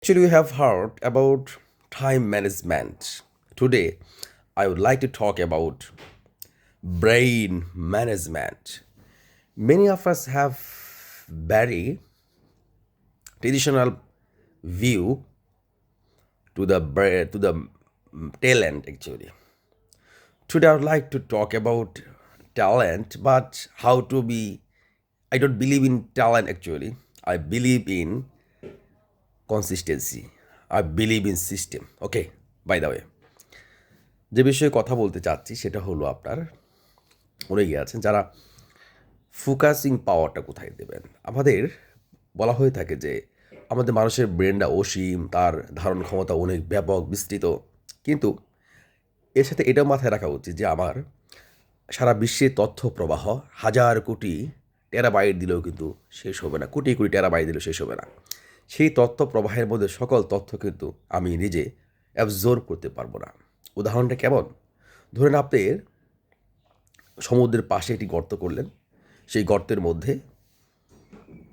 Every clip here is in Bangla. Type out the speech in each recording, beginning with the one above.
Actually, you have heard about time management. Today, I would like to talk about brain management. Many of us have very traditional view to the talent actually. Today, I would like to talk about talent, but how to be. I don't believe in talent actually. I believe in consistency. I believe in system. Okay, by the way. যে বিষয়ে কথা বলতে চাচ্ছি সেটা হলো আপনার অনেকে আছেন যারা ফোকাসিং পাওয়ারটা কোথায় দেবেন। আমাদের বলা হয়ে থাকে যে আমাদের মানুষের ব্রেনটা অসীম, তার ধারণ ক্ষমতা অনেক ব্যাপক বিস্তৃত, কিন্তু এর সাথে এটাও মাথায় রাখা উচিত যে আমার সারা বিশ্বে তথ্য প্রবাহ হাজার কোটি টেরাবাইট দিলেও কিন্তু শেষ হবে না, কোটি কোটি টেরাবাইট দিলেও শেষ হবে না। সেই তথ্য প্রবাহের মধ্যে সকল তথ্য কিন্তু আমি নিজে অ্যাবজর্ব করতে পারবো না। উদাহরণটা কেমন? ধরেন আপনি সমুদ্রের পাশে একটি গর্ত করলেন, সেই গর্তের মধ্যে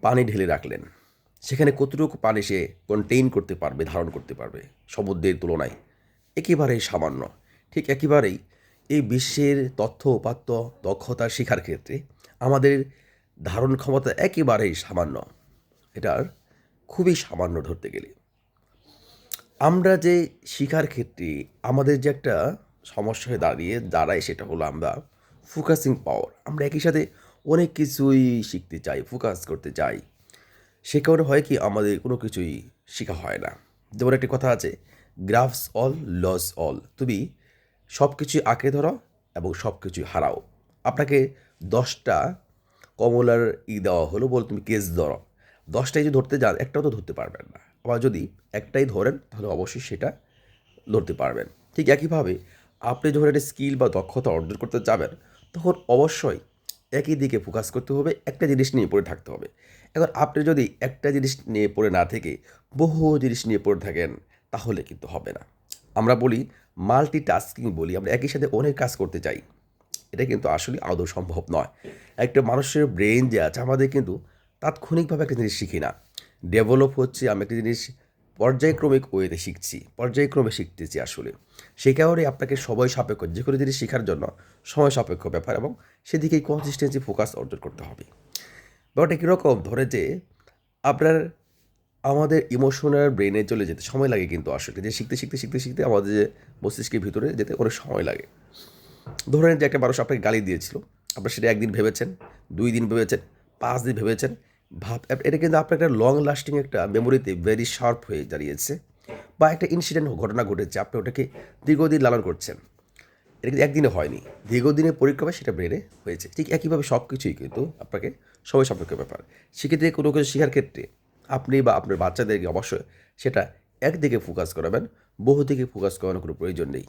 পানি ঢেলে রাখলেন। সেখানে কতটুকু পানি সে কন্টেইন করতে পারবে, ধারণ করতে পারবে সমুদ্রের তুলনায়? একেবারেই সামান্য। ঠিক একেবারেই এই বিশ্বের তথ্য উপাত্ত দক্ষতা শেখার ক্ষেত্রে আমাদের ধারণ ক্ষমতা একেবারেই সামান্য। এটার খুবই সামান্য ধরতে গেলে। আমরা যে শিখার ক্ষেত্রে আমাদের যে একটা সমস্যা হয়ে দাঁড়ায় সেটা হলো আমরা ফোকাসিং পাওয়ার। আমরা একই সাথে অনেক কিছুই শিখতে চাই, ফোকাস করতে চাই। সে কারণে হয় কি আমাদের কোনো কিছুই শেখা হয় না। যেমন একটি কথা আছে, গ্রাফস অল লস অল। তুমি সব কিছুই আঁকড়ে ধরো এবং সব কিছুই হারাও। আপনাকে 10টা কমলার দেওয়া হলো, বলে তুমি কেস ধরো। 10টাই যদি ধরতে যান একটাও তো ধরতে পারবেন না। আবার যদি একটাই ধরেন তাহলে অবশ্যই সেটা ধরতে পারবেন। ঠিক একইভাবে আপনি যখন একটা স্কিল বা দক্ষতা অর্জন করতে যাবেন তখন অবশ্যই একই দিকে ফোকাস করতে হবে, একটা জিনিস নিয়ে পড়ে থাকতে হবে। এখন আপনি যদি একটা জিনিস নিয়ে পড়ে না থেকে বহু জিনিস নিয়ে পড়ে থাকেন তাহলে কিন্তু হবে না। আমরা বলি মাল্টিটাস্কিং বলি, আমরা একই সাথে অনেক কাজ করতে চাই। এটা কিন্তু আসলে আদৌ সম্ভব নয়। একটা মানুষের ব্রেন যে আছে আমাদের কিন্তু তাৎক্ষণিকভাবে একটা জিনিস শিখি না, ডেভেলপ হচ্ছে। আমি একটা জিনিস পর্যায়ক্রমিক ওয়েতে শিখছি, পর্যায়ক্রমে শিখতেছি আসলে। সেই কারণে আপনাকে সময় সাপেক্ষ যে কোনো জিনিস শেখার জন্য সময় সাপেক্ষ ব্যাপার, এবং সেদিকেই কনসিস্টেন্সি ফোকাস অর্জন করতে হবে। ব্যাপারটা কীরকম ধরে যে আপনার আমাদের ইমোশনাল ব্রেনে চলে যেতে সময় লাগে, কিন্তু আসলে যে শিখতে শিখতে শিখতে শিখতে আমাদের যে মস্তিষ্কের ভিতরে যেতে অনেক সময় লাগে। ধরেন যে একটা মানুষ আপনাকে গালি দিয়েছিল, আপনি সেটা 1 দিন ভেবেছেন, 2 দিন ভেবেছেন, 5 দিন ভেবেছেন। এটা কিন্তু আপনার একটা লং লাস্টিং একটা মেমোরিতে ভেরি শার্প হয়ে দাঁড়িয়েছে। বা একটা ইনসিডেন্ট ঘটনা ঘটেছে, আপনি ওটাকে দীর্ঘদিন লালন করছেন। এটা কিন্তু একদিনে হয়নি, দীর্ঘদিনের পরিক্রমায় সেটা ব্রেনে হয়েছে। ঠিক একইভাবে সব কিছুই কিন্তু আপনাকে সময় সাপেক্ষ ব্যাপার। সেক্ষেত্রে কোনো কিছু শেখার ক্ষেত্রে আপনি বা আপনার বাচ্চাদেরকে অবশ্যই সেটা একদিকে ফোকাস করাবেন, বহুদিকে ফোকাস করানোর কোনো প্রয়োজন নেই।